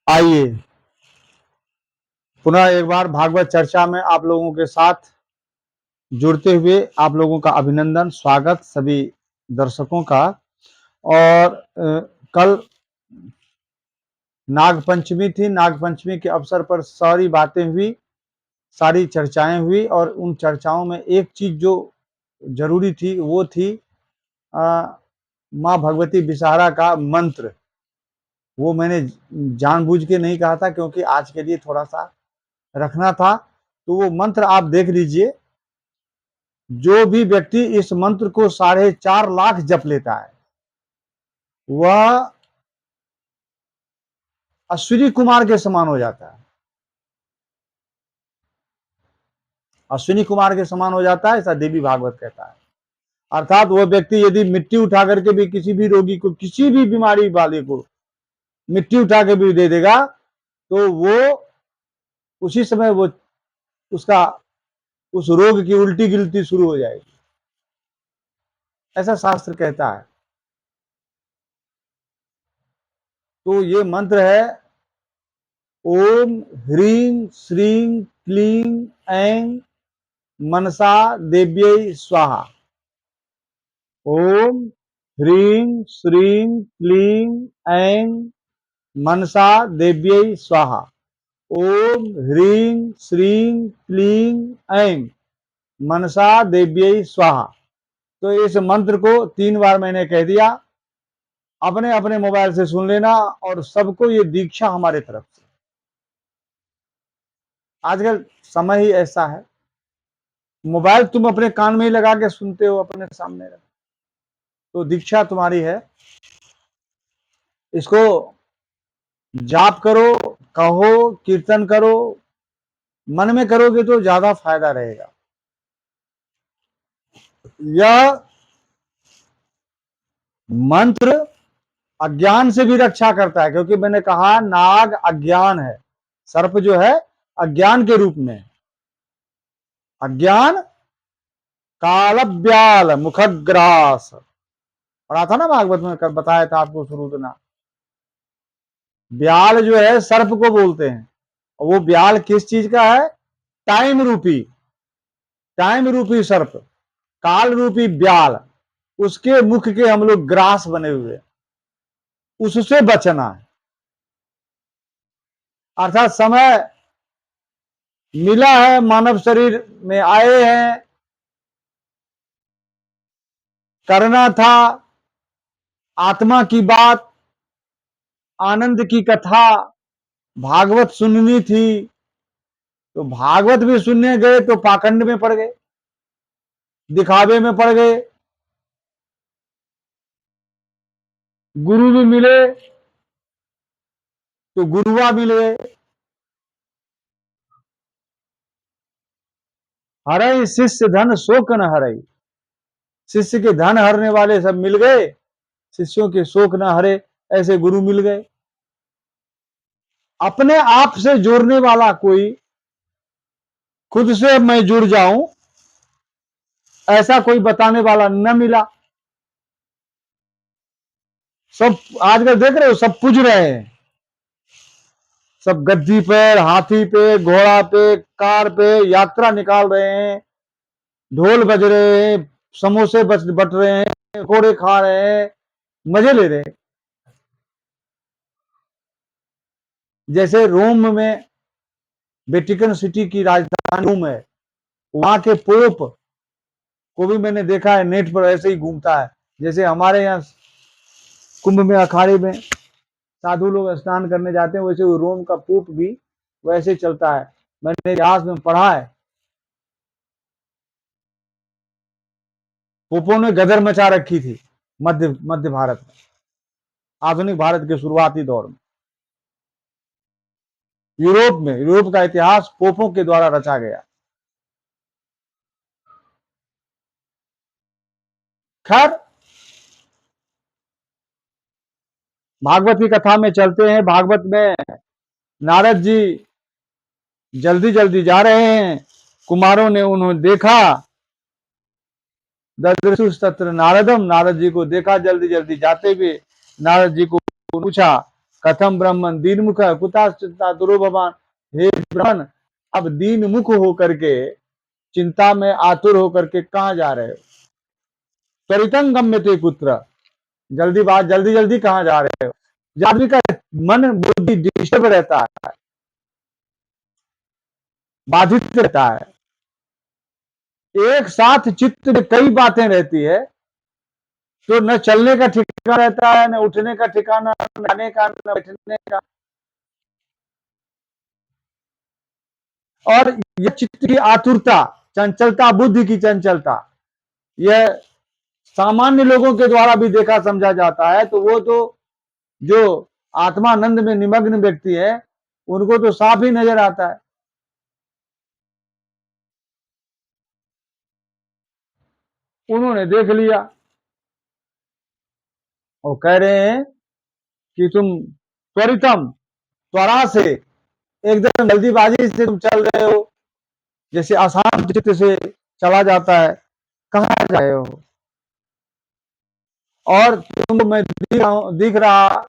आइए पुनः एक बार भागवत चर्चा में आप लोगों के साथ जुड़ते हुए आप लोगों का अभिनंदन, स्वागत सभी दर्शकों का। और कल नागपंचमी थी। नागपंचमी के अवसर पर सारी बातें हुई, सारी चर्चाएं हुई, और उन चर्चाओं में एक चीज जो जरूरी थी वो थी माँ भगवती विषहारा का मंत्र। वो मैंने जानबूझ के नहीं कहा था क्योंकि आज के लिए थोड़ा सा रखना था। तो वो मंत्र आप देख लीजिए। जो भी व्यक्ति इस मंत्र को 4.5 लाख जप लेता है वह अश्विनी कुमार के समान हो जाता है। अश्विनी कुमार के समान हो जाता है, ऐसा देवी भागवत कहता है। अर्थात वह व्यक्ति यदि मिट्टी उठा करके भी किसी भी रोगी को, किसी भी बीमारी वाले को मिट्टी उठा के भी दे देगा तो वो उसी समय वो उसका उस रोग की उल्टी गिल्टी शुरू हो जाएगी, ऐसा शास्त्र कहता है। तो ये मंत्र है ओम ह्रीं श्रीं क्लीं ऐं मनसा देव्यै स्वाहा। ओम ह्रीं श्रीं क्लीं ऐं मनसा देव्यै स्वाहा। ओम ह्रीं श्रीं क्लीं ऐं मनसा देव्यै स्वाहा। तो इस मंत्र को 3 बार मैंने कह दिया। अपने अपने मोबाइल से सुन लेना, और सबको ये दीक्षा हमारे तरफ से। आजकल समय ही ऐसा है, मोबाइल तुम अपने कान में ही लगा के सुनते हो, अपने सामने रख। तो दीक्षा तुम्हारी है, इसको जाप करो, कहो, कीर्तन करो। मन में करोगे तो ज्यादा फायदा रहेगा। यह मंत्र अज्ञान से भी रक्षा करता है, क्योंकि मैंने कहा नाग अज्ञान है, सर्प जो है अज्ञान के रूप में। अज्ञान कालव्याल मुखग्रास पढ़ा था ना भागवत में, कर बताया था आपको शुरू देना। ब्याल जो है सर्प को बोलते हैं, और वो ब्याल किस चीज का है? टाइम रूपी, टाइम रूपी सर्प, काल रूपी ब्याल, उसके मुख के हम लोग ग्रास बने हुए, उससे बचना है। अर्थात समय मिला है, मानव शरीर में आए हैं, करना था आत्मा की बात, आनंद की कथा, भागवत सुननी थी। तो भागवत भी सुनने गए तो पाखंड में पड़ गए, दिखावे में पड़ गए। गुरु भी मिले तो गुरुआ मिल गए। हरई शिष्य धन शोक न हरई, शिष्य के धन हरने वाले सब मिल गए, शिष्यों के शोक न हरे ऐसे गुरु मिल गए। अपने आप से जोड़ने वाला कोई, खुद से मैं जुड़ जाऊं ऐसा कोई बताने वाला न मिला। सब आजकल देख रहे हो, सब पूज रहे हैं, सब गद्दी पे, हाथी पे, घोड़ा पे, कार पे यात्रा निकाल रहे हैं, ढोल बज रहे हैं, समोसे बट रहे हैं, घोड़े खा रहे हैं, मजे ले रहे हैं। जैसे रोम में, वेटिकन सिटी की राजधानी रोम है, वहां के पोप को भी मैंने देखा है नेट पर ऐसे ही घूमता है। जैसे हमारे यहाँ कुंभ में, अखाड़े में साधु लोग स्नान करने जाते हैं, वैसे रोम का पोप भी वैसे चलता है। मैंने इतिहास में पढ़ा है, पोपों ने गदर मचा रखी थी मध्य भारत में, आधुनिक भारत के शुरुआती दौर में। यूरोप में, यूरोप का इतिहास पोपों के द्वारा रचा गया। खैर, भागवत की कथा में चलते हैं। भागवत में नारद जी जल्दी जल्दी जा रहे हैं, कुमारों ने उन्हें देखा, ददृशुस्तत्र नारदम, नारद जी को देखा जल्दी जल्दी जाते हुए। नारद जी को पूछा कथम ब्रह्मन दीन मुख कुताश्चिंता दुरो भगवान। हे ब्रह्मन, अब दीन मुख होकर के, चिंता में आतुर होकर के कहाँ जा रहे हो? त्वरितं गम्यते कुत्र, जल्दी जल्दी कहाँ जा रहे हो? जब आदमी का मन बुद्धि डिस्टर्ब रहता है, बाधित रहता है, एक साथ चित्त में कई बातें रहती है, तो न चलने का ठिकाना रहता है, न उठने का ठिकाना, न खाने का, न बैठने का। और यह चित्त की आतुरता, चंचलता, बुद्धि की चंचलता, यह सामान्य लोगों के द्वारा भी देखा समझा जाता है। तो वो तो जो आत्मानंद में निमग्न व्यक्ति है, उनको तो साफ ही नजर आता है। उन्होंने देख लिया और कह रहे हैं कि तुम त्वरितम, त्वरा से, एकदम जल्दीबाजी से तुम चल रहे हो, जैसे आसान चित्त से चला जाता है। कहाँ जा रहे हो? और तुम, मैं दिख रहा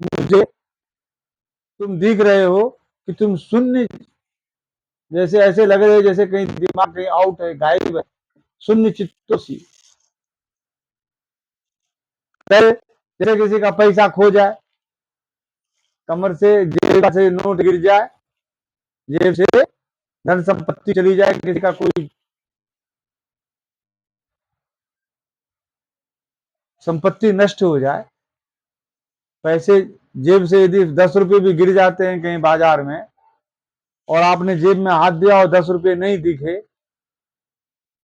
मुझे, तुम दिख रहे हो कि तुम शून्य, जैसे ऐसे लग रहे हो जैसे कहीं दिमाग कहीं आउट है, गायब है, शून्य चित्तो सी। जैसे किसी का पैसा खो जाए, कमर से, जेब से नोट गिर जाए, जेब से धन संपत्ति चली जाए, किसी का कोई संपत्ति नष्ट हो जाए, पैसे जेब से यदि 10 रुपए भी गिर जाते हैं कहीं बाजार में, और आपने जेब में हाथ दिया और 10 रुपए नहीं दिखे,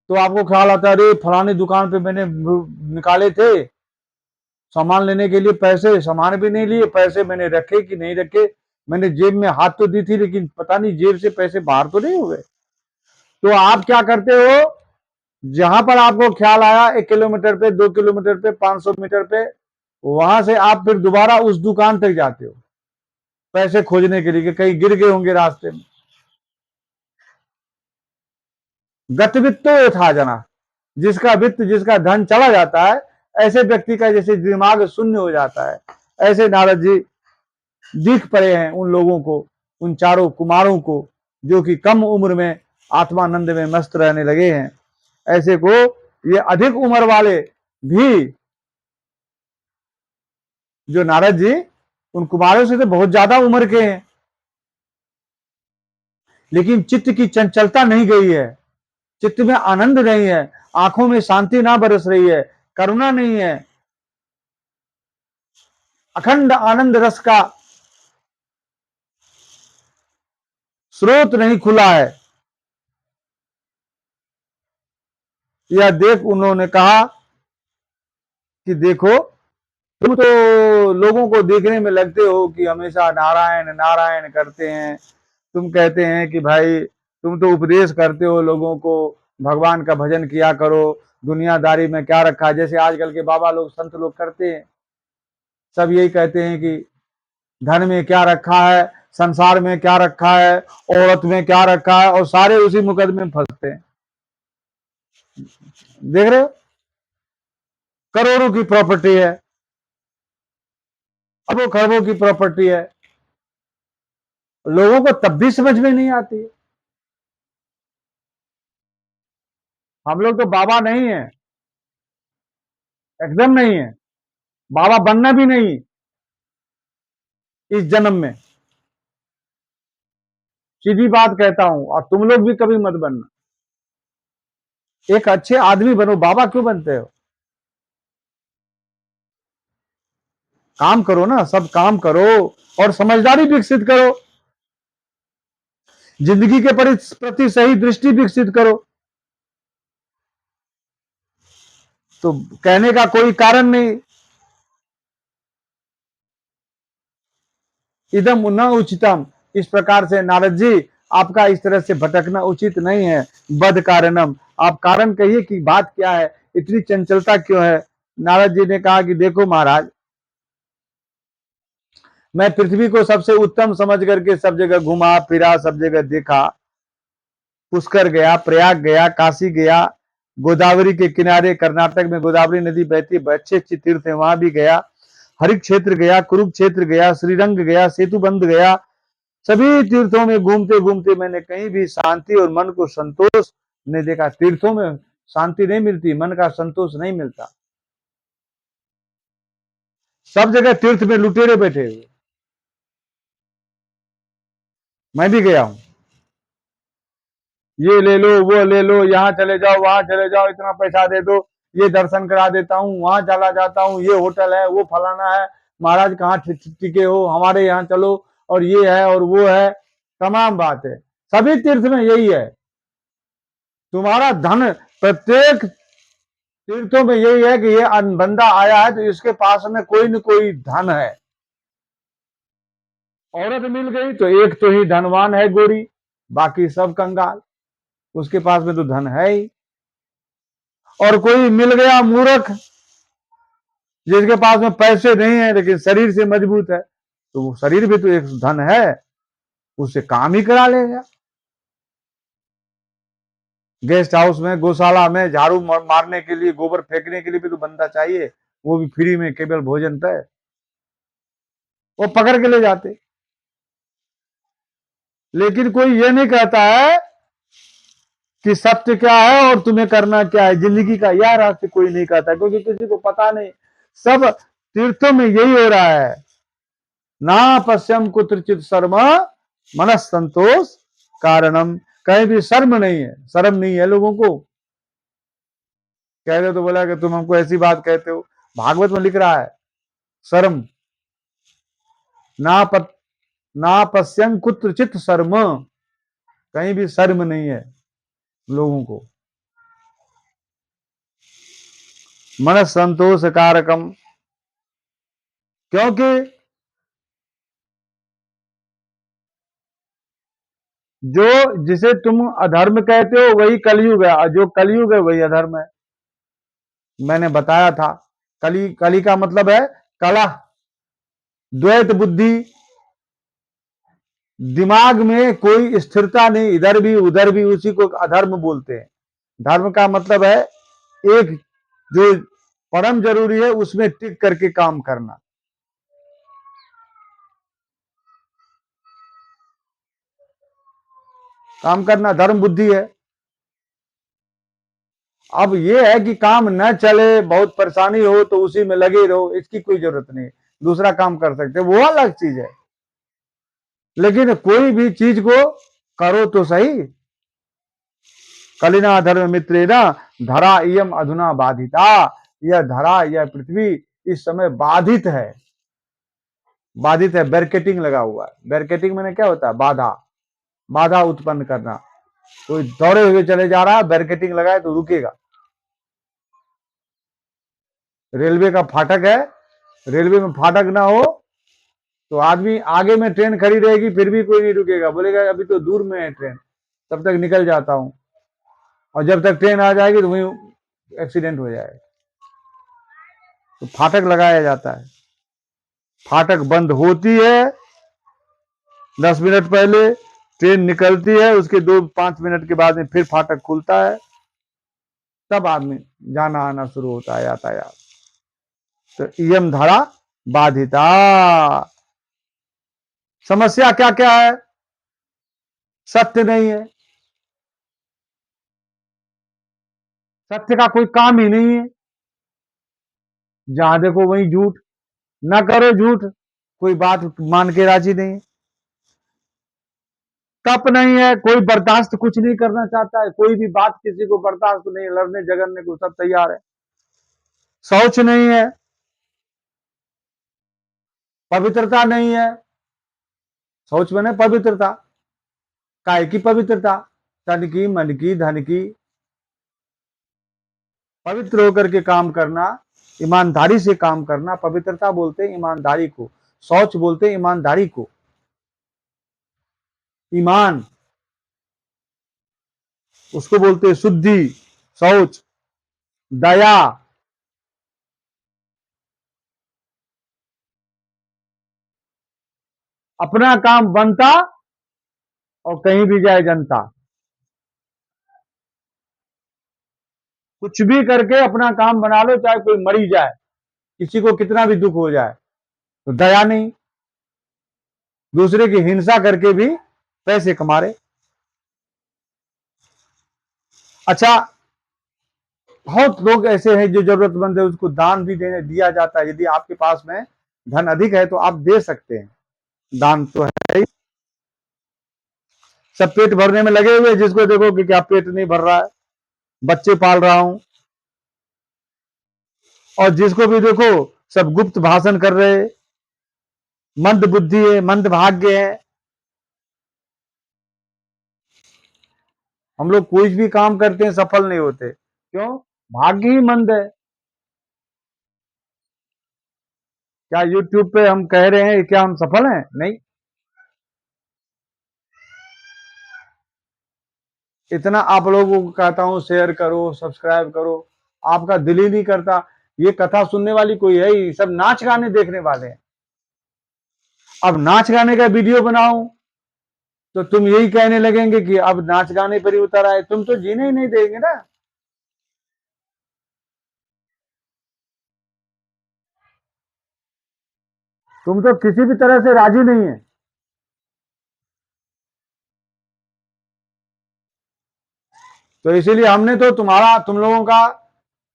तो आपको ख्याल आता है, अरे फलानी दुकान पे मैंने निकाले थे सामान लेने के लिए पैसे, सामान भी नहीं लिए, पैसे मैंने रखे कि नहीं रखे, मैंने जेब में हाथ तो दी थी, लेकिन पता नहीं जेब से पैसे बाहर तो नहीं हुए। तो आप क्या करते हो? जहां पर आपको ख्याल आया, 1 किलोमीटर पे, 2 किलोमीटर पे, 500 मीटर पे, वहां से आप फिर दोबारा उस दुकान तक जाते हो पैसे खोजने के लिए कि कहीं गिर गए होंगे रास्ते में। गतवित्तो यथा जना, जिसका वित्त, जिसका धन चला जाता है, ऐसे व्यक्ति का जैसे दिमाग शून्य हो जाता है, ऐसे नारद जी दिख पड़े हैं उन लोगों को, उन चारों कुमारों को, जो कि कम उम्र में आत्मानंद में मस्त रहने लगे हैं। ऐसे को ये अधिक उम्र वाले भी, जो नारद जी उन कुमारों से तो बहुत ज्यादा उम्र के हैं, लेकिन चित्त की चंचलता नहीं गई है, चित्त में आनंद नहीं है, आंखों में शांति ना बरस रही है, करुणा नहीं है, अखंड आनंद रस का स्रोत नहीं खुला है। यह देख उन्होंने कहा कि देखो, तुम तो लोगों को देखने में लगते हो कि हमेशा नारायण नारायण करते हैं, तुम कहते हैं कि भाई तुम तो उपदेश करते हो लोगों को, भगवान का भजन किया करो, दुनियादारी में क्या रखा है, जैसे आजकल के बाबा लोग, संत लोग करते हैं, सब यही कहते हैं कि धन में क्या रखा है, संसार में क्या रखा है, औरत में क्या रखा है, और सारे उसी मुकदमे में फंसते हैं। देख रहे हो, करोड़ों की प्रॉपर्टी है, अरबों खरबों की प्रॉपर्टी है, लोगों को तब भी समझ में नहीं आती। हम लोग तो बाबा नहीं है, एकदम नहीं है, बाबा बनना भी नहीं इस जन्म में, सीधी बात कहता हूं, और तुम लोग भी कभी मत बनना। एक अच्छे आदमी बनो, बाबा क्यों बनते हो? काम करो ना, सब काम करो और समझदारी विकसित करो, जिंदगी के प्रति सही दृष्टि विकसित करो। तो कहने का कोई कारण नहीं, इदम न उचितम, इस प्रकार से नारद जी आपका इस तरह से भटकना उचित नहीं है। बद कारणम, आप कारण कहिए कि बात क्या है, इतनी चंचलता क्यों है? नारद जी ने कहा कि देखो महाराज, मैं पृथ्वी को सबसे उत्तम समझ करके सब जगह घुमा फिरा, सब जगह देखा, पुष्कर गया, प्रयाग गया, काशी गया, गोदावरी के किनारे कर्नाटक में गोदावरी नदी बहती है, अच्छे अच्छे तीर्थ है, वहां भी गया, हरिक क्षेत्र गया, कुरुक्षेत्र गया, श्रीरंग गया, सेतुबंध गया, सभी तीर्थों में घूमते घूमते मैंने कहीं भी शांति और मन को संतोष नहीं देखा। तीर्थों में शांति नहीं मिलती, मन का संतोष नहीं मिलता। सब जगह तीर्थ में लुटेरे बैठे हुए। मैं भी गया हूं, ये ले लो, वो ले लो, यहाँ चले जाओ, वहां चले जाओ, इतना पैसा दे दो, ये दर्शन करा देता हूँ, वहां चला जाता हूँ, ये होटल है, वो फलाना है, महाराज कहाँ टिके हो, हमारे यहाँ चलो, और ये है और वो है, तमाम बात है। सभी तीर्थ में यही है, तुम्हारा धन, प्रत्येक तीर्थों में यही है कि ये बंदा आया है तो इसके पास में कोई न कोई धन है। औरत मिल गई तो एक तो ही धनवान है गोरी, बाकी सब कंगाल, उसके पास में तो धन है ही। और कोई मिल गया मूर्ख, जिसके पास में पैसे नहीं है लेकिन शरीर से मजबूत है, तो वो शरीर भी तो एक धन है, उससे काम ही करा लेगा। गेस्ट हाउस में, गौशाला में झाड़ू मारने के लिए, गोबर फेंकने के लिए भी तो बंदा चाहिए, वो भी फ्री में, केवल भोजन पे, वो पकड़ के ले जाते। लेकिन कोई ये नहीं कहता है कि सत्य क्या है और तुम्हें करना क्या है, जिंदगी का यह रास्ते कोई नहीं कहता, क्योंकि किसी को पता नहीं। सब तीर्थों में यही हो रहा है, ना पश्यम कुत्रचित शर्म मनस संतोष कारणम, कहीं भी शर्म नहीं है, शर्म नहीं है लोगों को। कह रहे तो बोला कि तुम हमको ऐसी बात कहते हो, भागवत में लिख रहा है शर्म, ना पश्यम कुत्रचित शर्म, कहीं भी शर्म नहीं है लोगों को। मन संतोष कारकम, क्योंकि जो जिसे तुम अधर्म कहते हो वही कलयुग है, और जो कलयुग है वही अधर्म है। मैंने बताया था, कली का मतलब है कला, द्वैत बुद्धि, दिमाग में कोई स्थिरता नहीं, इधर भी उधर भी, उसी को अधर्म बोलते हैं। धर्म का मतलब है एक जो परम जरूरी है उसमें टिक करके काम करना। काम करना धर्म बुद्धि है। अब ये है कि काम न चले, बहुत परेशानी हो तो उसी में लगे रहो, इसकी कोई जरूरत नहीं, दूसरा काम कर सकते, वो अलग चीज है। लेकिन कोई भी चीज को करो तो सही। कलिना धर्म मित्रे न धरा इयम अधुना बाधिता, यह धरा, यह पृथ्वी इस समय बाधित है। बाधित है, बैरिकेटिंग लगा हुआ है। बैरिकेटिंग मैंने क्या होता है? बाधा, बाधा उत्पन्न करना। कोई दौड़े हुए चले जा रहा है, बैरिकेटिंग लगाए तो रुकेगा। रेलवे का फाटक है, रेलवे में फाटक ना हो तो आदमी, आगे में ट्रेन खड़ी रहेगी फिर भी कोई नहीं रुकेगा, बोलेगा अभी तो दूर में है ट्रेन, तब तक निकल जाता हूं, और जब तक ट्रेन आ जाएगी तो वहीं एक्सीडेंट हो जाएगा। तो फाटक लगाया जाता है। फाटक बंद होती है 10 मिनट पहले, ट्रेन निकलती है उसके 2-5 मिनट के बाद में फिर फाटक खुलता है, तब आदमी जाना आना शुरू होता है, यातायात। तो इयम धारा बाधिता। समस्या क्या क्या है? सत्य नहीं है, सत्य का कोई काम ही नहीं है, जहां देखो वहीं झूठ, ना करो झूठ, कोई बात मान के राजी नहीं। तप नहीं है, कोई बर्दाश्त कुछ नहीं करना चाहता है, कोई भी बात किसी को बर्दाश्त नहीं है, लड़ने झगड़ने को सब तैयार है। शौच नहीं है, पवित्रता नहीं है। शौच बने पवित्रता, काय की पवित्रता? तन की, मन की, धन की। पवित्र होकर के काम करना, ईमानदारी से काम करना, पवित्रता बोलते हैं ईमानदारी को, शौच बोलते हैं ईमानदारी को। ईमान उसको बोलते हैं शुद्धि, शौच, दया। अपना काम बनता और कहीं भी जाए जनता, कुछ भी करके अपना काम बना लो, चाहे कोई मरी जाए, किसी को कितना भी दुख हो जाए, तो दया नहीं, दूसरे की हिंसा करके भी पैसे कमा रहे। अच्छा, बहुत लोग ऐसे हैं जो जरूरतमंद है, उसको दान भी देने दिया जाता है। यदि आपके पास में धन अधिक है तो आप दे सकते हैं, दान तो है ही। सब पेट भरने में लगे हुए, जिसको देखो कि क्या पेट नहीं भर रहा है, बच्चे पाल रहा हूं, और जिसको भी देखो सब गुप्त भाषण कर रहे, मंद बुद्धि है, मंद भाग्य है। हम लोग कोई भी काम करते हैं सफल नहीं होते, क्यों? भाग्य ही मंद है। क्या YouTube पे हम कह रहे हैं क्या हम सफल हैं? नहीं। इतना आप लोगों को कहता हूं शेयर करो, सब्सक्राइब करो, आपका दिल ही नहीं करता। ये कथा सुनने वाली कोई है ही, सब नाच गाने देखने वाले हैं। अब नाच गाने का वीडियो बनाऊं तो तुम यही कहने लगेंगे कि अब नाच गाने पर ही उतर आए, तुम तो जीने ही नहीं देंगे ना। तुम तो किसी भी तरह से राजी नहीं है। तो इसीलिए हमने तो तुम लोगों का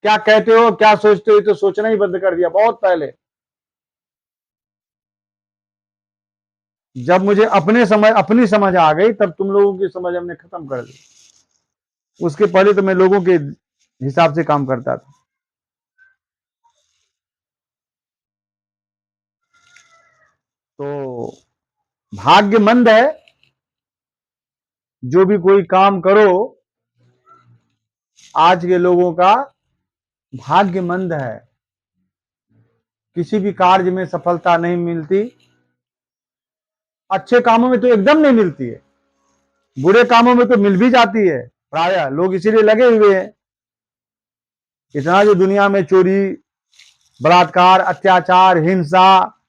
क्या कहते हो, क्या सोचते हो, तो सोचना ही बंद कर दिया बहुत पहले। जब मुझे अपनी समझ आ गई, तब तुम लोगों की समझ हमने खत्म कर दी। उसके पहले तो मैं लोगों के हिसाब से काम करता था। तो भाग्यमंद है, जो भी कोई काम करो, आज के लोगों का भाग्यमंद है। किसी भी कार्य में सफलता नहीं मिलती, अच्छे कामों में तो एकदम नहीं मिलती है, बुरे कामों में तो मिल भी जाती है। प्रायः लोग इसीलिए लगे हुए हैं। इतना जो दुनिया में चोरी, बलात्कार, अत्याचार, हिंसा,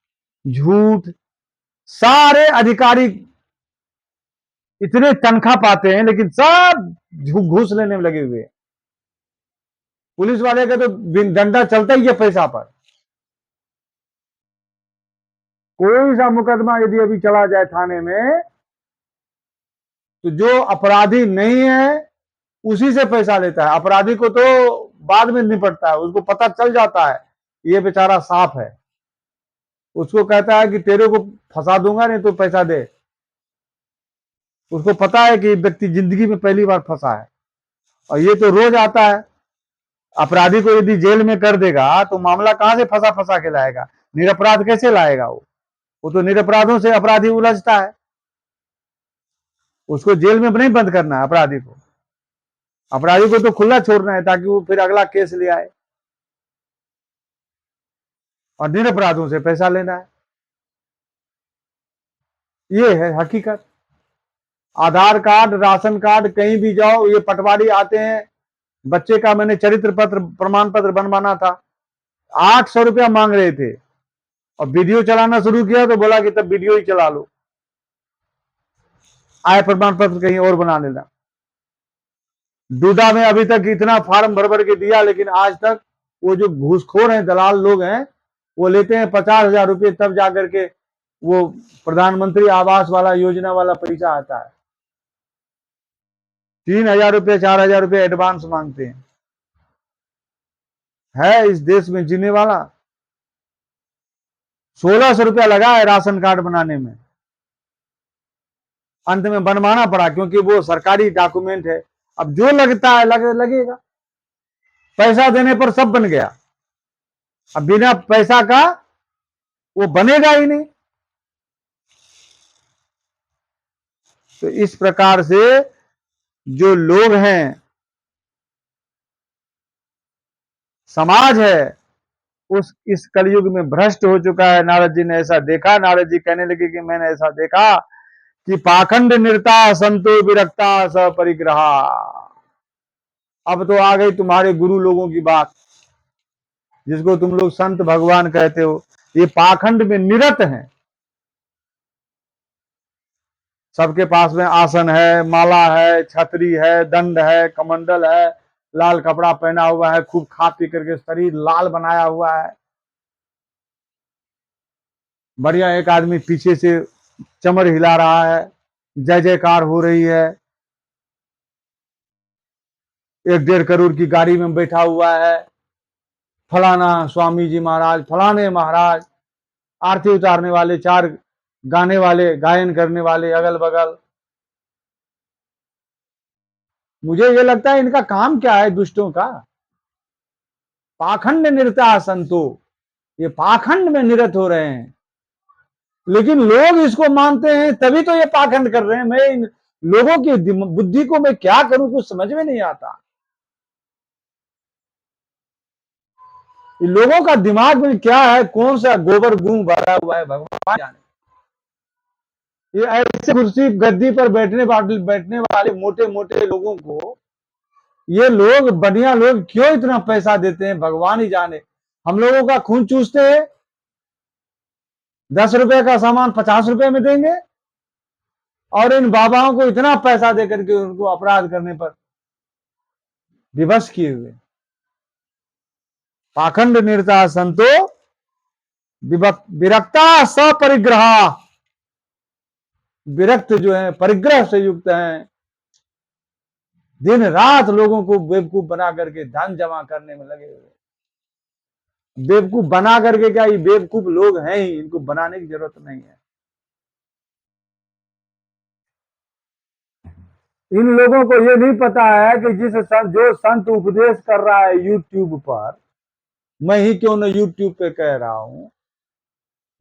झूठ, सारे अधिकारी इतने तनख्वाह पाते हैं, लेकिन सब घूस लेने में लगे हुए हैं। पुलिस वाले का तो डंडा चलता ही है पैसा पर। कोई सा मुकदमा यदि अभी चला जाए थाने में, तो जो अपराधी नहीं है उसी से पैसा लेता है। अपराधी को तो बाद में निपटता है, उसको पता चल जाता है ये बेचारा साफ है, उसको कहता है कि तेरे को फंसा दूंगा, नहीं तो पैसा दे। उसको पता है कि व्यक्ति जिंदगी में पहली बार फंसा है, और ये तो रोज आता है। अपराधी को यदि जेल में कर देगा तो मामला कहां से फंसा फंसा के लाएगा, निरपराध कैसे लाएगा? वो तो निरपराधों से अपराधी उलझता है। उसको जेल में नहीं बंद करना है अपराधी को, अपराधी को तो खुला छोड़ना है, ताकि वो फिर अगला केस ले आए, और निरपराधों से पैसा लेना है। ये है हकीकत। आधार कार्ड, राशन कार्ड, कहीं भी जाओ ये पटवारी आते हैं। बच्चे का मैंने चरित्र पत्र प्रमाण पत्र बनवाना था, 800 रुपया मांग रहे थे, और वीडियो चलाना शुरू किया तो बोला कि तब वीडियो ही चला लो, आय प्रमाण पत्र कहीं और बना लेना। डूडा में अभी तक इतना फार्म भर भर के दिया, लेकिन आज तक वो जो घूसखोर हैं, दलाल लोग हैं, वो लेते हैं 50,000 रुपये, तब जाकर के वो प्रधानमंत्री आवास वाला योजना वाला पैसा आता है। 3,000 रुपये, 4,000 रुपये एडवांस मांगते हैं। है इस देश में जीने वाला? 1,600 रुपया लगा है राशन कार्ड बनाने में, अंत में बनवाना पड़ा, क्योंकि वो सरकारी डॉक्यूमेंट है। अब जो लगता है लगेगा, पैसा देने पर सब बन गया। अब बिना पैसा का वो बनेगा ही नहीं। तो इस प्रकार से जो लोग हैं, समाज है, उस इस कलयुग में भ्रष्ट हो चुका है। नारद जी ने ऐसा देखा, नारद जी कहने लगे कि मैंने ऐसा देखा कि पाखंड निरता संतो विरक्ता स परिग्रहा। अब तो आ गई तुम्हारे गुरु लोगों की बात, जिसको तुम लोग संत भगवान कहते हो, ये पाखंड में निरत हैं। सबके पास में आसन है, माला है, छतरी है, दंड है, कमंडल है, लाल कपड़ा पहना हुआ है, खूब खा पी करके शरीर लाल बनाया हुआ है। बढ़िया एक आदमी पीछे से चमर हिला रहा है, जय जयकार हो रही है, 1-1.5 करोड़ की गाड़ी में बैठा हुआ है, फलाना स्वामी जी महाराज, फलाने महाराज, आरती उतारने वाले, 4 गाने वाले, गायन करने वाले अगल बगल। मुझे ये लगता है इनका काम क्या है दुष्टों का, पाखंड निरता संतो, ये पाखंड में निरत हो रहे हैं, लेकिन लोग इसको मानते हैं तभी तो ये पाखंड कर रहे हैं। मैं इन लोगों की बुद्धि को मैं क्या करूं, कुछ समझ में नहीं आता। इन लोगों का दिमाग में क्या है, कौन सा गोबर गूं भरा हुआ है, भगवान जाने। ये ऐसे कुर्सी गद्दी पर बैठने वाले मोटे मोटे लोगों को ये लोग, बढ़िया लोग क्यों इतना पैसा देते हैं, भगवान ही जाने। हम लोगों का खून चूसते हैं, 10 रुपए का सामान 50 रुपए में देंगे, और इन बाबाओं को इतना पैसा देकर के उनको अपराध करने पर विवश किए हुए। पाखंड निरता संतो विरक्ता सपरिग्रह, विरक्त जो है, परिग्रह से युक्त हैं, दिन रात लोगों को बेवकूफ बना करके धन जमा करने में लगे हुए। बेवकूफ बना करके क्या, ये बेवकूफ लोग हैं ही, इनको बनाने की जरूरत नहीं है। इन लोगों को ये नहीं पता है कि जो संत उपदेश कर रहा है यूट्यूब पर, मैं ही क्यों न यूट्यूब पे कह रहा हूं,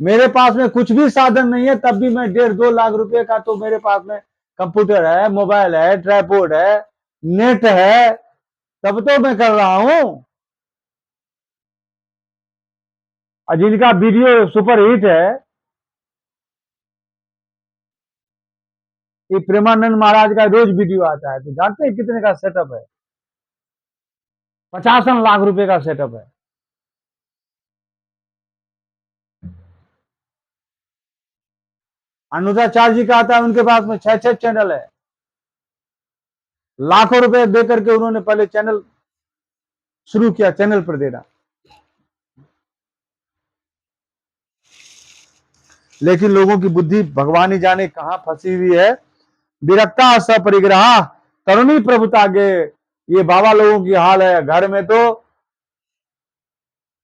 मेरे पास में कुछ भी साधन नहीं है, तब भी मैं 1.5-2 लाख रुपए का तो मेरे पास में कंप्यूटर है, मोबाइल है, ट्राइपॉड है, नेट है, तब तो मैं कर रहा हूं। और जिनका वीडियो सुपर हिट है, ये प्रेमानंद महाराज का रोज वीडियो आता है, तो जानते हैं कितने का सेटअप है? 50 लाख रुपए का सेटअप है। अनुराचार्य जी का आता है, उनके पास में 6-6 चैनल है, लाखों रुपए देकर के उन्होंने पहले चैनल शुरू किया, चैनल पर देना। लेकिन लोगों की बुद्धि भगवान ही जाने कहां फंसी हुई है। विरक्ता सपरिग्रह तरुणी प्रभुता गे, ये बाबा लोगों की हाल है। घर में तो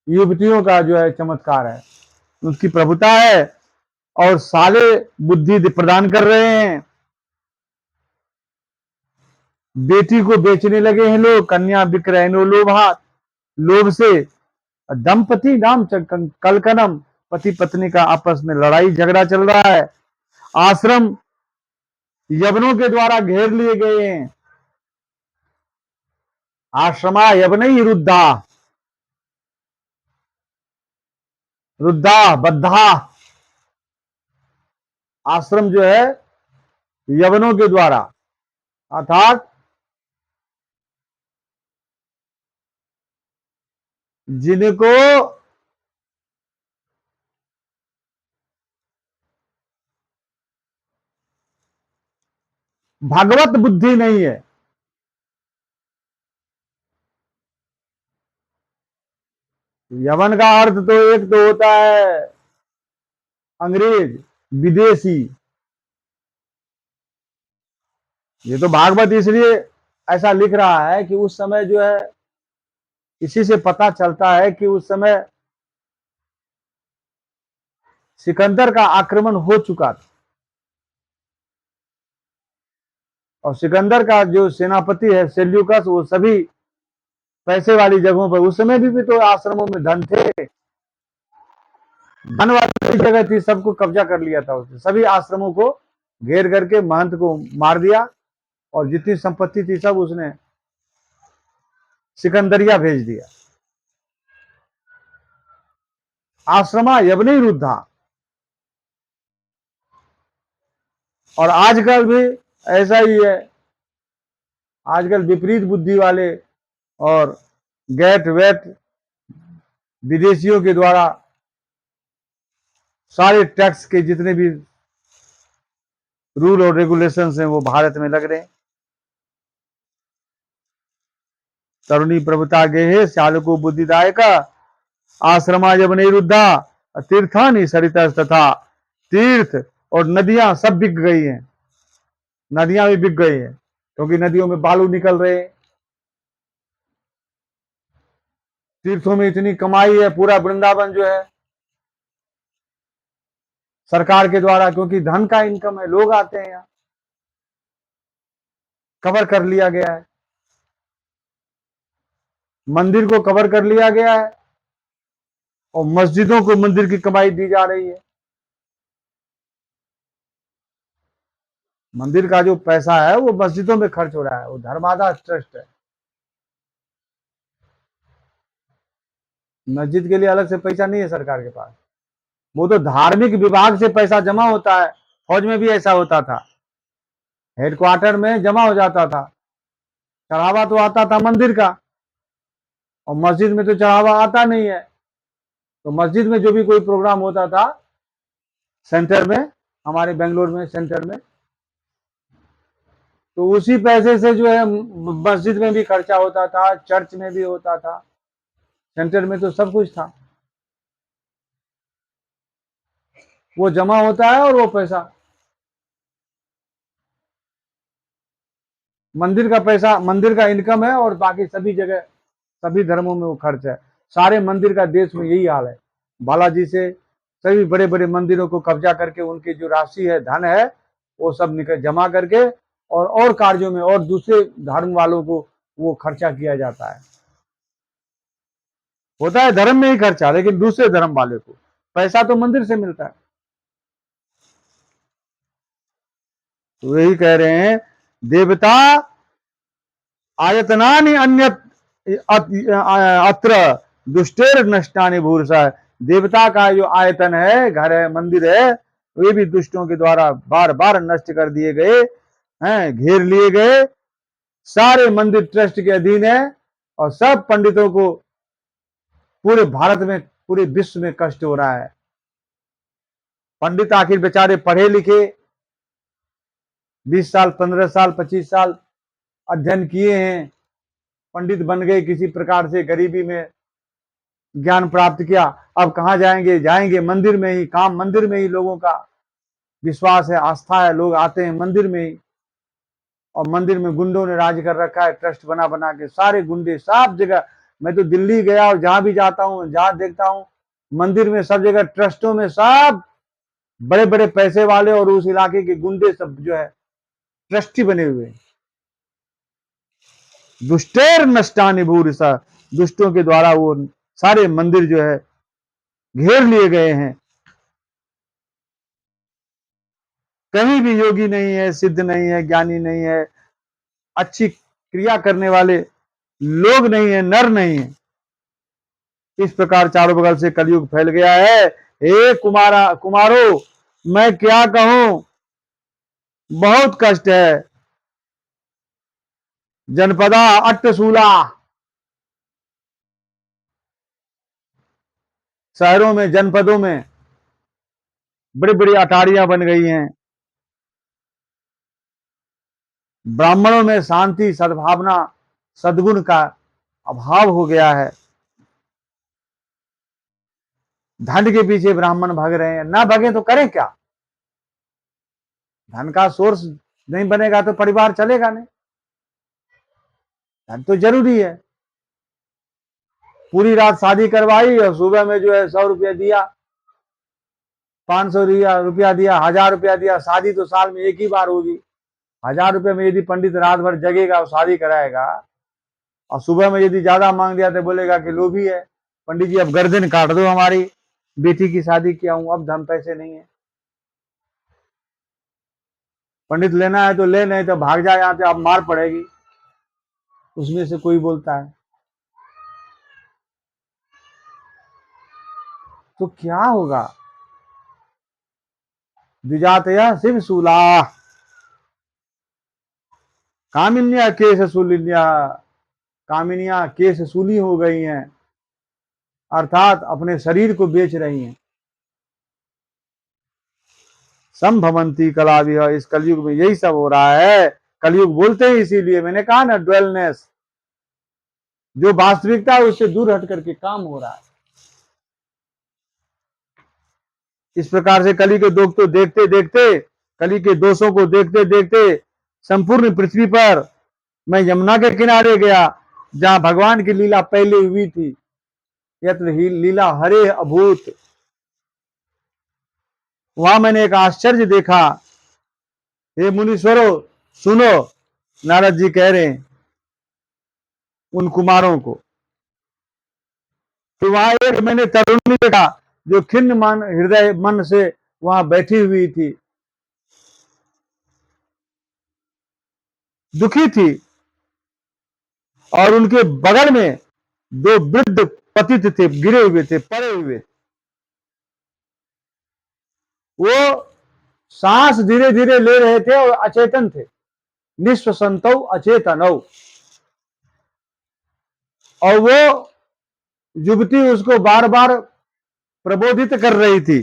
युवतियों का जो है चमत्कार है, उसकी प्रभुता है, और साले बुद्धि प्रदान कर रहे हैं। बेटी को बेचने लगे हैं लोग, कन्या विक्रयनो लोभात, लोभ से। दंपति नाम कलकनम, पति पत्नी का आपस में लड़ाई झगड़ा चल रहा है। आश्रम यवनों के द्वारा घेर लिए गए हैं। आश्रमा यवन ही रुद्धा, रुद्धा बद्धा, आश्रम जो है यवनों के द्वारा, अर्थात जिनको भगवत बुद्धि नहीं है। यवन का अर्थ तो एक तो होता है अंग्रेज, विदेशी। ये तो भागवत इसलिए ऐसा लिख रहा है कि उस समय जो है, इसी से पता चलता है कि उस समय सिकंदर का आक्रमण हो चुका था, और सिकंदर का जो सेनापति है सेल्यूकस, वो सभी पैसे वाली जगहों पर, उस समय भी तो आश्रमों में धन थे, धन वाली जगह थी, सबको कब्जा कर लिया था उसने, सभी आश्रमों को घेर करके महंत को मार दिया, और जितनी संपत्ति थी सब उसने सिकंदरिया भेज दिया। आश्रमा यवनी रुद्धा। और आजकल भी ऐसा ही है, आजकल विपरीत बुद्धि वाले और गैट वैट विदेशियों के द्वारा सारे टैक्स के जितने भी रूल और रेगुलेशंस हैं वो भारत में लग रहे हैं। तरुणी प्रभुता गेहे श्यालको बुद्धिदायक, आश्रमा जब नहीं रुद्धा, तीर्थानि सरिता तथा, तीर्थ और नदियां सब बिक गई हैं, नदियां भी बिक गई हैं क्योंकि नदियों में बालू निकल रहे हैं। तीर्थों में इतनी कमाई है, पूरा वृंदावन जो है सरकार के द्वारा, क्योंकि धन का इनकम है, लोग आते हैं यहाँ, कवर कर लिया गया है, मंदिर को कवर कर लिया गया है और मस्जिदों को मंदिर की कमाई दी जा रही है। मंदिर का जो पैसा है वो मस्जिदों में खर्च हो रहा है, वो धर्मादाय ट्रस्ट है। मस्जिद के लिए अलग से पैसा नहीं है सरकार के पास, वो तो धार्मिक विभाग से पैसा जमा होता है। फौज में भी ऐसा होता था, हेडक्वार्टर में जमा हो जाता था, चढ़ावा तो आता था मंदिर का, और मस्जिद में तो चढ़ावा आता नहीं है। तो मस्जिद में जो भी कोई प्रोग्राम होता था सेंटर में, हमारे बेंगलोर में सेंटर में, तो उसी पैसे से जो है मस्जिद में भी खर्चा होता था, चर्च में भी होता था, सेंटर में तो सब कुछ था। वो जमा होता है और वो पैसा मंदिर का पैसा, मंदिर का इनकम है, और बाकी सभी जगह सभी धर्मों में वो खर्च है। सारे मंदिर का देश में यही हाल है। बालाजी से सभी बड़े बड़े मंदिरों को कब्जा करके उनकी जो राशि है, धन है, वो सब निकल जमा करके और कार्यों में और दूसरे धर्म वालों को वो खर्चा किया जाता है। होता है धर्म में ही खर्चा, लेकिन दूसरे धर्म वाले को पैसा तो मंदिर से मिलता है। तो यही कह रहे हैं, देवता आयतनानि अन्य अत्र दुष्टेर नष्टानि भूरसा। देवता का जो आयतन है, घर है, मंदिर है, वे भी दुष्टों के द्वारा बार बार नष्ट कर दिए गए हैं, घेर लिए गए। सारे मंदिर ट्रस्ट के अधीन है और सब पंडितों को पूरे भारत में, पूरे विश्व में कष्ट हो रहा है। पंडित आखिर बेचारे पढ़े लिखे, 20 साल 15 साल 25 साल अध्ययन किए हैं, पंडित बन गए, किसी प्रकार से गरीबी में ज्ञान प्राप्त किया, अब कहाँ जाएंगे? जाएंगे मंदिर में ही, काम मंदिर में ही, लोगों का विश्वास है, आस्था है, लोग आते हैं मंदिर में ही। और मंदिर में गुंडों ने राज कर रखा है, ट्रस्ट बना बना के, सारे गुंडे सब जगह। मैं तो दिल्ली गया और जहां भी जाता हूँ, जहां देखता हूँ मंदिर में सब जगह ट्रस्टों में सब बड़े बड़े पैसे वाले और उस इलाके के गुंडे सब जो है ट्रस्टी बने हुए हैं। दुष्टेर नष्टानि भूरिसा, दुष्टों के द्वारा वो सारे मंदिर जो है घेर लिए गए हैं। कहीं भी योगी नहीं है, सिद्ध नहीं है, ज्ञानी नहीं है, अच्छी क्रिया करने वाले लोग नहीं है, नर नहीं है। इस प्रकार चारों बगल से कलयुग फैल गया है। हे कुमारो, मैं क्या कहूं, बहुत कष्ट है। जनपदा अट्टसूला, शहरों में, जनपदों में बड़ी बड़ी अटारियां बन गई हैं। ब्राह्मणों में शांति, सद्भावना, सद्गुण का अभाव हो गया है। धन के पीछे ब्राह्मण भाग रहे हैं, ना भागे तो करें क्या? धन का सोर्स नहीं बनेगा तो परिवार चलेगा नहीं, धन तो जरूरी है। पूरी रात शादी करवाई और सुबह में जो है 100 रुपया दिया, 500 रुपया दिया, 1000 रुपया दिया। शादी तो साल में एक ही बार होगी। 1000 रुपये में यदि पंडित रात भर जगेगा और शादी कराएगा, और सुबह में यदि ज्यादा मांग दिया तो बोलेगा कि लोभी है, पंडित जी अब गर्दन काट दो, हमारी बेटी की शादी किया हूं, अब धन पैसे नहीं है। पंडित लेना है तो ले, नहीं तो भाग जाए यहाँ से, अब मार पड़ेगी। उसमें से कोई बोलता है तो क्या होगा? द्विजातया शिव सूला कामिन्या केश सूलिन्या, कामिनियां केश सूली हो गई हैं, अर्थात अपने शरीर को बेच रही हैं। संभवंती कला भी है। इस कलयुग में यही सब हो रहा है। कलयुग बोलते हैं इसीलिए, मैंने कहा ना, ड्वेलनेस, जो वास्तविकता है उससे दूर हट करके काम हो रहा है। इस प्रकार से कली के दोष को देखते देखते, कली के दोषों को देखते देखते संपूर्ण पृथ्वी पर मैं यमुना के किनारे गया, जहां भगवान की लीला पहले हुई थी। यत्र लीला हरे अभूत, वहां मैंने एक आश्चर्य देखा। हे मुनीश्वरों सुनो, नारद जी कह रहे हैं उन कुमारों को। तो वहां एक मैंने तरुणी देखा जो खिन्न मन हृदय मन से वहां बैठी हुई थी, दुखी थी, और उनके बगल में दो वृद्ध पतित थे, गिरे हुए थे, पड़े हुए। वो सांस धीरे धीरे ले रहे थे और अचेतन थे। निस्व संतौ अचेतनौ। और वो युवती उसको बार बार प्रबोधित कर रही थी,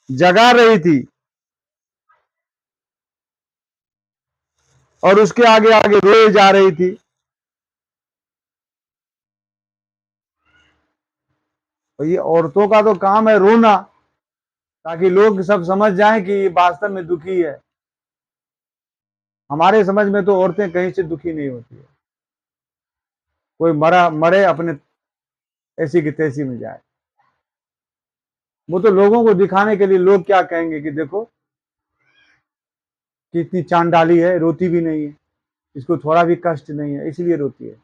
जगा रही थी, और उसके आगे आगे रोए जा रही थी। और ये औरतों का तो काम है रोना, ताकि लोग सब समझ जाएं कि ये वास्तव में दुखी है। हमारे समझ में तो औरतें कहीं से दुखी नहीं होती है। कोई मरा मरे अपने ऐसी की तैसी में जाए। वो तो लोगों को दिखाने के लिए, लोग क्या कहेंगे कि देखो कितनी चांडाली है, रोती भी नहीं है, इसको थोड़ा भी कष्ट नहीं है, इसलिए रोती है।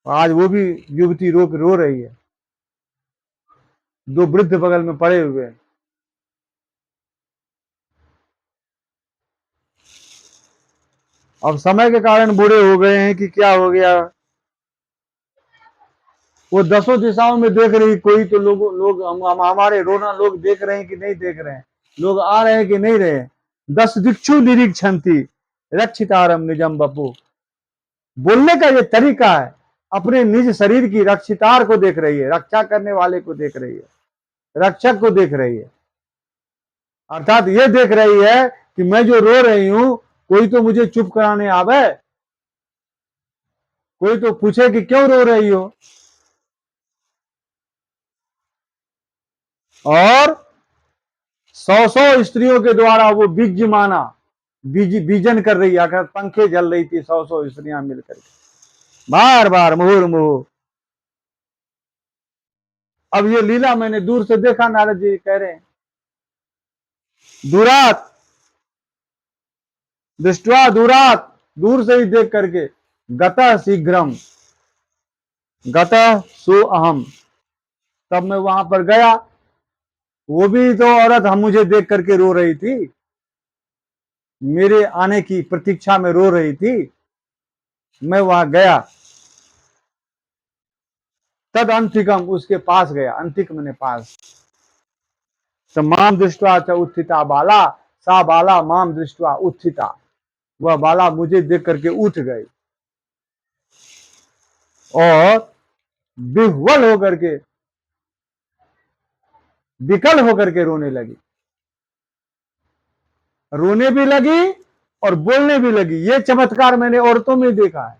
आज वो भी युवती रो रही है, दो वृद्ध बगल में पड़े हुए हैं। अब समय के कारण बूढ़े हो गए हैं कि क्या हो गया, वो दसों दिशाओं में देख रही। कोई तो लोग हमारे रोना लोग देख रहे हैं कि नहीं देख रहे हैं, लोग आ रहे हैं कि नहीं रहे। दस दिक्षु निरीक्षण थी रक्षितारम निजम बपू। बोलने का ये तरीका है, अपने निज शरीर की रक्षितार को देख रही है, रक्षा करने वाले को देख रही है, रक्षक को देख रही है। अर्थात ये देख रही है कि मैं जो रो रही हूं, कोई तो मुझे चुप कराने आवे, कोई तो पूछे कि क्यों रो रही हो। और 100 स्त्रियों के द्वारा वो बीज माना, बीजन कर रही है, अगर पंखे जल रही थी 100 स्त्रियां मिलकर के बार बार मुहुर्मुहु। अब ये लीला मैंने दूर से देखा, नारद जी कह रहे हैं दूरात दृष्टवा, दूरात दूर से ही देख करके, गतः शीघ्रम गतः सो अहम। तब मैं वहां पर गया, वो भी तो औरत हम मुझे देख करके रो रही थी, मेरे आने की प्रतीक्षा में रो रही थी। मैं वहां गया, तद अंतिकम उसके पास गया, अंतिक मैंने पास। तो माम दृष्टवा च उत्थिता बाला, सा बाला माम दृष्टवा उत्थिता। वह बाला मुझे देख करके उठ गई और विह्वल होकर के, विकल होकर के रोने लगी। रोने भी लगी और बोलने भी लगी। ये चमत्कार मैंने औरतों में देखा है।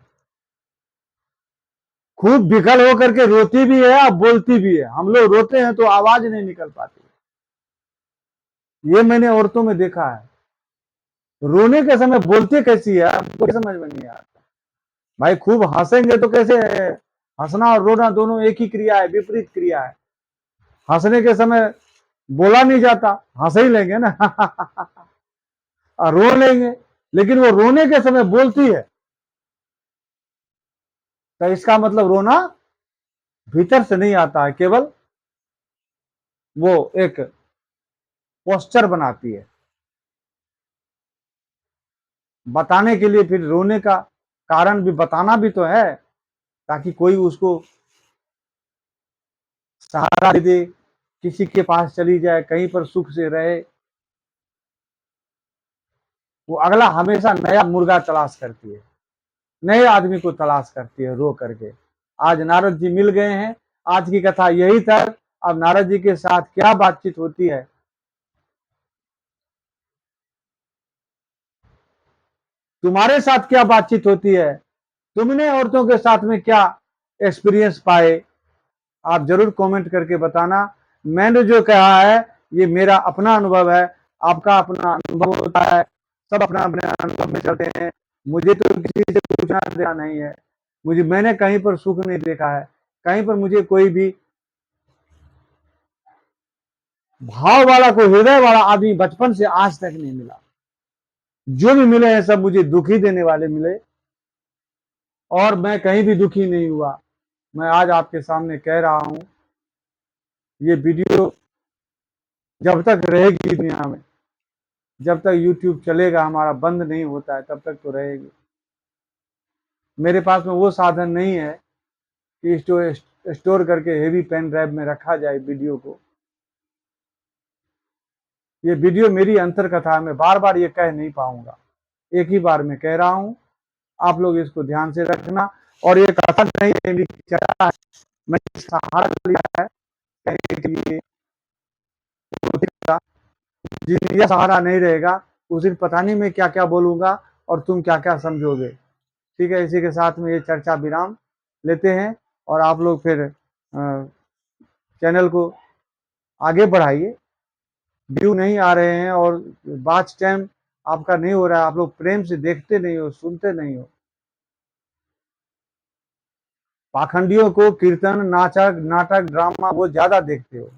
खूब विकल होकर के रोती भी है और बोलती भी है। हम लोग रोते हैं तो आवाज नहीं निकल पाती, ये मैंने औरतों में देखा है। रोने के समय बोलती कैसी है आपको समझ में नहीं आता। भाई खूब हंसेंगे तो कैसे है? हंसना और रोना दोनों एक ही क्रिया है, विपरीत क्रिया है। हंसने के समय बोला नहीं जाता, हंस ही लेंगे ना और रो लेंगे, लेकिन वो रोने के समय बोलती है, तो इसका मतलब रोना भीतर से नहीं आता है, केवल वो एक पोस्चर बनाती है बताने के लिए। फिर रोने का कारण भी बताना भी तो है, ताकि कोई उसको सहारा दे दे, किसी के पास चली जाए, कहीं पर सुख से रहे। वो अगला हमेशा नया मुर्गा तलाश करती है, नए आदमी को तलाश करती है रो करके। आज नारद जी मिल गए हैं, आज की कथा यही था। अब नारद जी के साथ क्या बातचीत होती है, तुम्हारे साथ क्या बातचीत होती है, तुमने औरतों के साथ में क्या एक्सपीरियंस पाए, आप जरूर कमेंट करके बताना। मैंने जो कहा है ये मेरा अपना अनुभव है, आपका अपना अनुभव होता है, सब अपना अपने अनुभव में चलते हैं। मुझे तो किसी से पूछना देना नहीं है, मैंने कहीं पर सुख नहीं देखा है, कहीं पर मुझे कोई भी भाव वाला, कोई हृदय वाला आदमी बचपन से आज तक नहीं मिला। जो भी मिले हैं सब मुझे दुखी देने वाले मिले, और मैं कहीं भी दुखी नहीं हुआ। मैं आज आपके सामने कह रहा हूं, ये वीडियो जब तक रहेगी दुनिया में, जब तक यूट्यूब चलेगा, हमारा बंद नहीं होता है, तब तक तो रहेगी। मेरे पास में वो साधन नहीं है कि स्टोर करके हेवी पेन ड्राइव में रखा जाए वीडियो को। ये वीडियो मेरी अंतर कथा है, मैं बार बार ये कह नहीं पाऊंगा, एक ही बार में कह रहा हूं। आप लोग इसको ध्यान से रखना। और ये कथा नहीं है, मेरी चर्चा है, मैंने सहारा लिया है कहने के लिए। जिन यह सहारा नहीं रहेगा उस दिन पता नहीं मैं क्या क्या बोलूंगा और तुम क्या क्या समझोगे। ठीक है, इसी के साथ में ये चर्चा विराम लेते हैं, और आप लोग फिर चैनल को आगे बढ़ाइए। व्यू नहीं आ रहे हैं और वॉच टाइम आपका नहीं हो रहा है, आप लोग प्रेम से देखते नहीं हो, सुनते नहीं हो। पाखंडियों को कीर्तन, नाटक, ड्रामा वो ज्यादा देखते हो।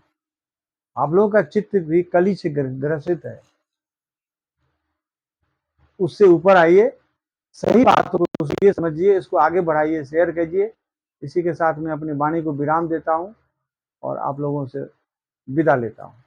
आप लोगों का चित्त भी कली से ग्रसित है। उससे ऊपर आइए, सही बातों को सुनिए, समझिए, इसको आगे बढ़ाइए, शेयर कीजिए। इसी के साथ मैं अपनी वाणी को विराम देता हूं और आप लोगों से विदा लेता हूं।